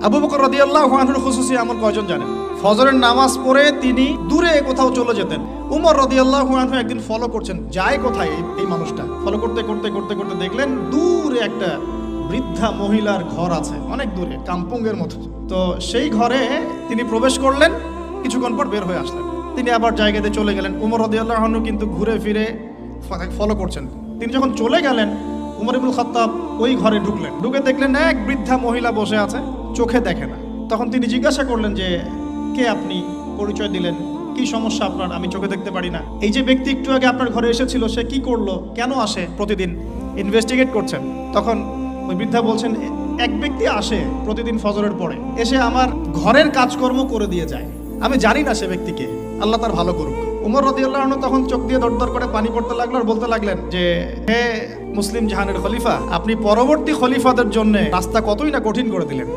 আবু বকর রাদিয়াল্লাহু আনহুর খুসুসি আমল কয়জন জানেন? ফজরের নামাজ পড়ে তিনি দূরে কোথাও চলে যেতেন। উমর রাদিয়াল্লাহু আনহু একদিন ফলো করছেন, যায় কোথায় এই মানুষটা। ফলো করতে করতে করতে করতে দেখলেন দূরে একটা বৃদ্ধা মহিলার ঘর আছে, অনেক দূরে, কাম্পুঙ্গের মতো। তো সেই ঘরে তিনি প্রবেশ করলেন, কিছুক্ষণ পর বের হয়ে আসলেন। তিনি আবার জায়গাতে চলে গেলেন। উমর রাদিয়াল্লাহু আনহু কিন্তু ঘুরে ফিরে ফলো করছেন। তিনি যখন চলে গেলেন, উমর ইবনুল খাত্তাব ওই ঘরে ঢুকলেন। ঢুকে দেখলেন এক বৃদ্ধা মহিলা বসে আছে, চোখে দেখে না। তখন তিনি জিজ্ঞাসা করলেন যে কে আপনি, পরিচয় দিলেন, কি সমস্যা আপনার, আমি চোখে দেখতে পারি না। এই যে ব্যক্তি একটু আগে আপনার ঘরে এসেছিল সে কি করলো, কেন আসে প্রতিদিন, ইনভেস্টিগেট করছেন। তখন ওই বৃদ্ধা বলছেন এক ব্যক্তি আসে প্রতিদিন ফজরের পরে, এসে আমার ঘরের কাজকর্ম করে দিয়ে যায়, আমি জানি না সে ব্যক্তিকে, আল্লাহ তার ভালো করুক। উমর রাদিয়াল্লাহু আনহু তখন চোখ দিয়ে দরদর করে পানি পড়তে লাগলো আর বলতে লাগলেন যে হে মুসলিম জাহানের খলিফা, আপনি পরবর্তী খলিফাদের জন্য রাস্তা কতই না কঠিন করে দিলেন।